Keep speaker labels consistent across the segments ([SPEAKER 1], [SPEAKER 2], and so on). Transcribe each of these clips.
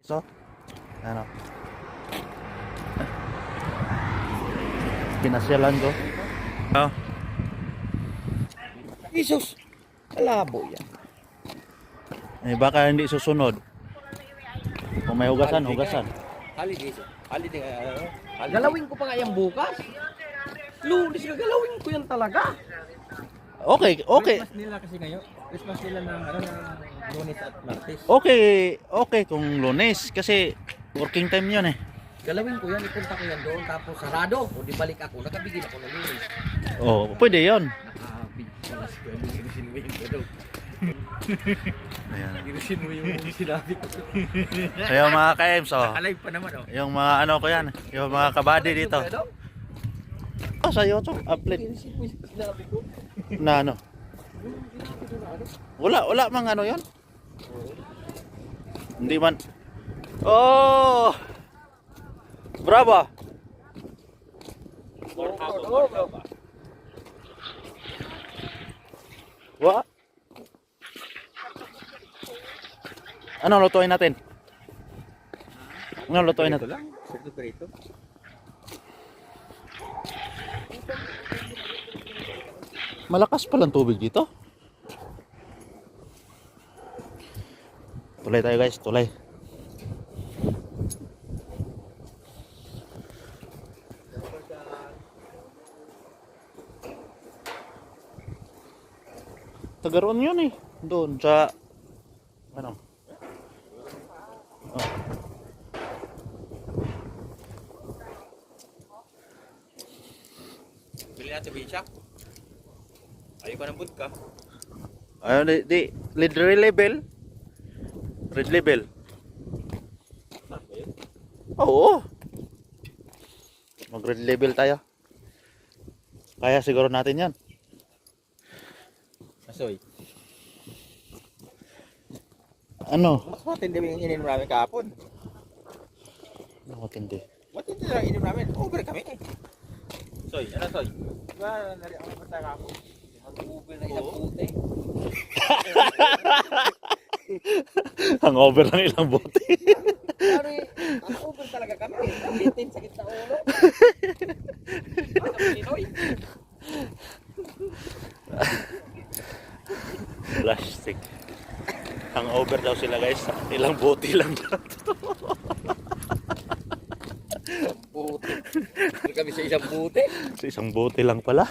[SPEAKER 1] So, ano? Pinasyalan ko. Oh.
[SPEAKER 2] Jesus, kalabo yan.
[SPEAKER 1] Eh, baka hindi susunod. Kung may hugasan, hugasan.
[SPEAKER 2] Holiday. Galawin ko pa nga yan bukas. Lunes ka, galawin ko yan talaga.
[SPEAKER 1] Okay, okay.
[SPEAKER 2] Christmas nila kasi ngayon. Christmas nila ng Lunes at Martes.
[SPEAKER 1] Okay kung Lunes kasi working time 'yon eh.
[SPEAKER 2] Galawin ko yan, ipunta ko yan doon, tapos sarado. O di balik ako, nakabigil ako ng Lunes.
[SPEAKER 1] Oh, pwede 'yon.
[SPEAKER 2] Nakabig palas ko, ginusin mo yung gano'n.
[SPEAKER 1] Ayan.
[SPEAKER 2] Ginusin mo yung sinabi ko.
[SPEAKER 1] Ayun mga ka-EMS, oh.
[SPEAKER 2] Alive pa naman, oh.
[SPEAKER 1] Yung mga ano ko yan, yung mga kabady dito. Oh, sa YouTube, upload.
[SPEAKER 2] Ginusin mo yung sinabi ko.
[SPEAKER 1] Na ano? Wala mang ano 'yon. Hindi man. Oh! Bravo. Wa? Ano lutuin natin? Ano lutuin natin?
[SPEAKER 2] lang, sirto perito.
[SPEAKER 1] Malakas palang tubig dito. Tulay tayo guys, tulay. Tagaroon yun eh. Doon sa ano? Oh.
[SPEAKER 2] Bili natin bicha. Ayaw pa ng vodka.
[SPEAKER 1] Ayun, di red label. Red label. Oo. Mag red label tayo. Kaya siguro natin yan.
[SPEAKER 2] Asoy.
[SPEAKER 1] Ano?
[SPEAKER 2] Mas matindi yung inin namin kahapon.
[SPEAKER 1] Ano matindi?
[SPEAKER 2] Matindi lang inin namin. Over kami eh. Soy, ano soy? Diba, nari ako naman tayo kahapon. Over na isang puti.
[SPEAKER 1] Ang over ng ilang bote.
[SPEAKER 2] Pero ang over talaga kami. Bitin, sakit sa ulo. Pinoy.
[SPEAKER 1] Plastic. Ang over daw sila guys. Ilang bote lang daw.
[SPEAKER 2] Puti. Hindi kami sa isang puti.
[SPEAKER 1] So, isang bote lang pala.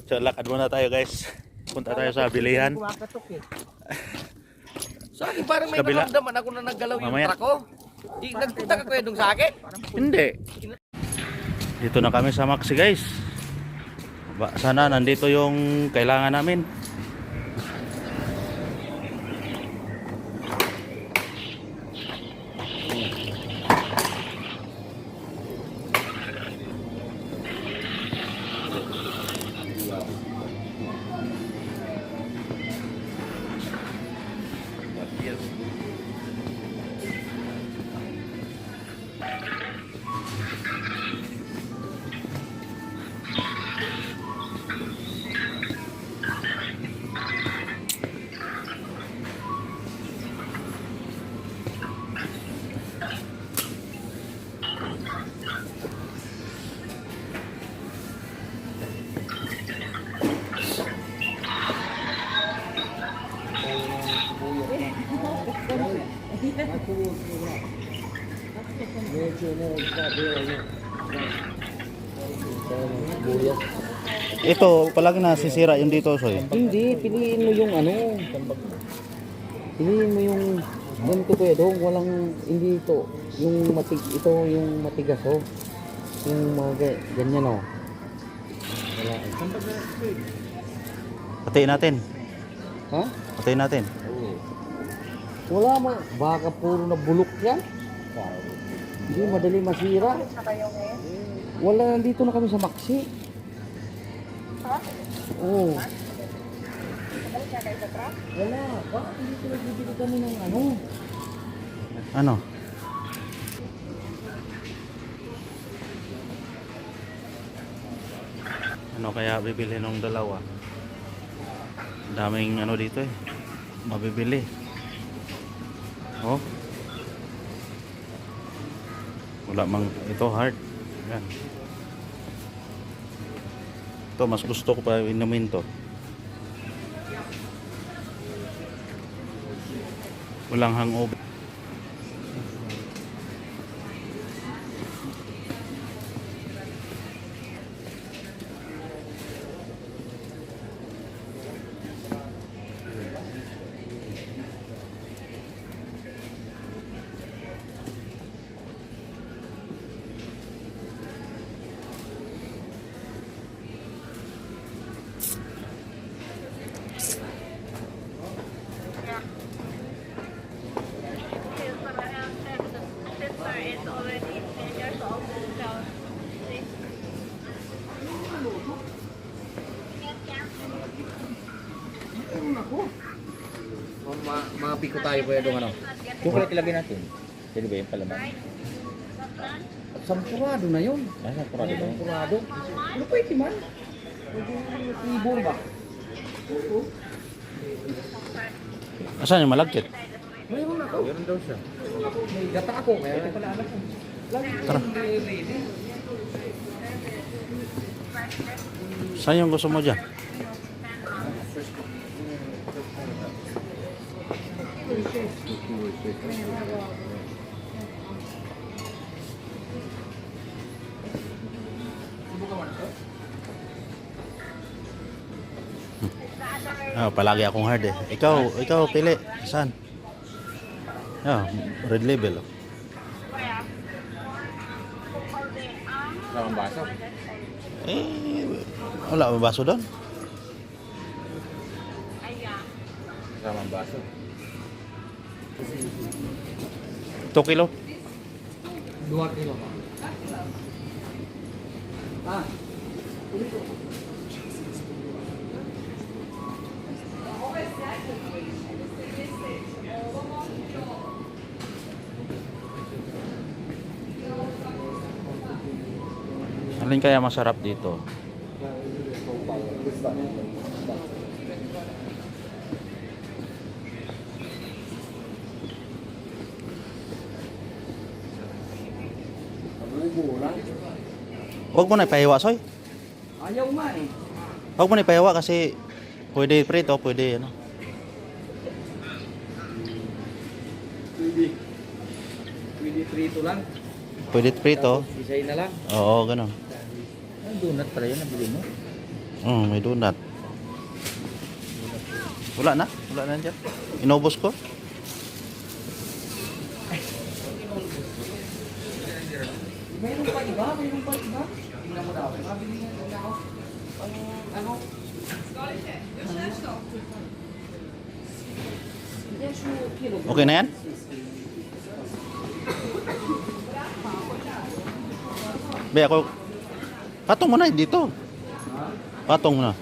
[SPEAKER 1] So lakad muna tayo guys. Punta tayo sa bilihan.
[SPEAKER 2] Kumakatok eh. Sa akin parang may
[SPEAKER 1] Kabila.
[SPEAKER 2] naramdaman ako na naggalaw yung
[SPEAKER 1] Mamaya.
[SPEAKER 2] truck ko. Nagpunta ka kuya dun sa akin?
[SPEAKER 1] Hindi. Dito na kami sa Maxi guys. Sana nandito yung kailangan namin. Ito, palagi nasisira yung dito, Soy.
[SPEAKER 3] Hindi, piliin mo yung ano. Piliin mo yung ganito kuya dong, walang hindi ito. Yung ito yung matigas oh. Yung mga ganyan oh. Wala.
[SPEAKER 1] Patiin natin.
[SPEAKER 3] Ha?
[SPEAKER 1] Patiin natin.
[SPEAKER 3] Wala mo. Baka puro na bulok yan. Hindi madali masira. Wala, nandito na kami sa Maxi.
[SPEAKER 4] Ha?
[SPEAKER 3] Oo.
[SPEAKER 4] Balik na kayo sa truck?
[SPEAKER 3] Wala. Bakit hindi ko nagbibili kami ng ano?
[SPEAKER 1] Ano? Ano kaya bibili nung dalawa? Daming ano dito eh. Mabibili. Oh. Wala mang ito hard. Yan. Ito mas gusto ko pa inumin to. Walang hangover.
[SPEAKER 4] Sister is already 10 years old. So,
[SPEAKER 3] Mga piko tayo pa yung ano.
[SPEAKER 2] Chocolate ilagay natin. Pwede ba yung palaman?
[SPEAKER 3] Sampurado na yun.
[SPEAKER 2] Nasa kurado ba?
[SPEAKER 3] Sampurado. Ano pa iti man? Ibon ba?
[SPEAKER 1] Asan yung malagkit?
[SPEAKER 3] Mayroon ako.
[SPEAKER 2] Meron daw siya.
[SPEAKER 3] May gata ako. Mayroon pala anak ko.
[SPEAKER 1] Tara. Saan yung gusto mo dyan? Palagi akong hard eh. Ikaw pili. Saan? Red label. Oh.
[SPEAKER 2] Wala kang baso.
[SPEAKER 1] Wala ba baso doon?
[SPEAKER 2] Wala kang baso.
[SPEAKER 1] 2 kilo?
[SPEAKER 3] 2 kilo. Ah.
[SPEAKER 1] Alin kaya masarap dito? Huwag mo na ipahiwa, Soy.
[SPEAKER 3] Ayaw nga eh.
[SPEAKER 1] Huwag mo na ipahiwa kasi pwede prito, pwede ano.
[SPEAKER 3] Pwede prito lang.
[SPEAKER 1] Pwede prito.
[SPEAKER 3] Isay na lang.
[SPEAKER 1] Oo, ganun.
[SPEAKER 2] Ang donut pala yun, nabili mo.
[SPEAKER 1] May donut. Wala na dyan. Inubos ko.
[SPEAKER 3] Mayroon pa iba? Tingnan mo daw. Mabili nga na ako. Ano?
[SPEAKER 1] Okay na yan? Be, ako... Patong mo na dito. Patong mo na.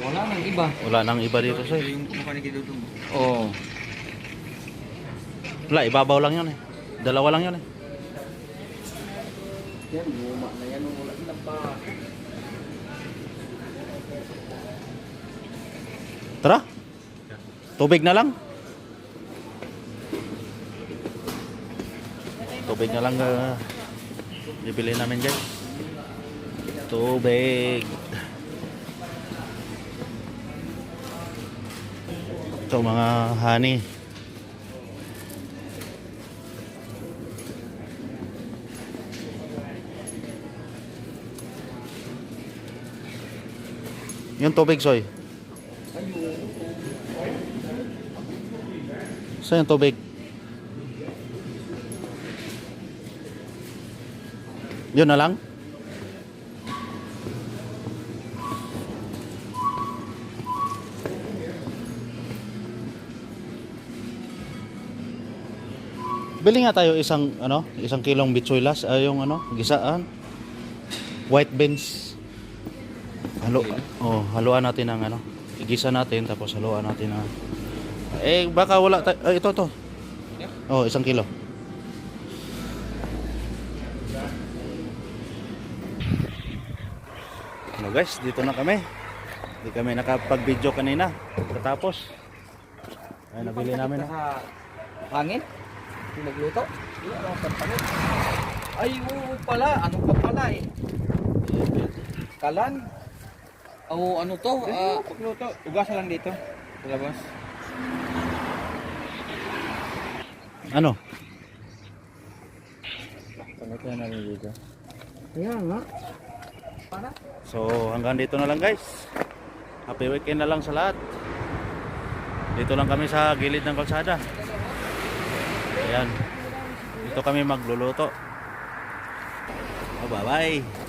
[SPEAKER 3] Wala nang iba.
[SPEAKER 1] Wala nang iba dito, Soy.
[SPEAKER 2] Yung mukha ni Kidudong.
[SPEAKER 1] Oo. Wala, ibabaw lang yun eh. Dalawa lang yun eh.
[SPEAKER 3] Yan, luma na yan. Wala ilang pa.
[SPEAKER 1] Tara. Tubig na lang. Tubig na lang bibili namin guys. Tubig. Ito mga honey. Yung tubig, Soy. Saan yung tubig? Yun na lang? Bili nga tayo isang kilong bitsuelas, yung gisaan. White beans. Haluan natin ng igisa natin tapos haluan natin ng baka wala tayo. Ito. Oh, 1 kilo. Guys, dito na kami. Hindi kami nakapag-video kanina. Katapos. Ay, nabili namin.
[SPEAKER 2] Sa hangin? Yung nagluto? Wala akong pagpalit. Ay, oo pala. Ano pa pala eh? Kalan? O ano to? Pagluto. Ugasan lang dito. Sa labas.
[SPEAKER 1] Ano?
[SPEAKER 2] Pagluto na namin dito.
[SPEAKER 3] Kaya nga.
[SPEAKER 1] So hanggang dito na lang guys. Happy weekend na lang sa lahat. Dito lang kami sa gilid ng kalsada. Ayan. Dito kami magluluto. Oh, bye bye.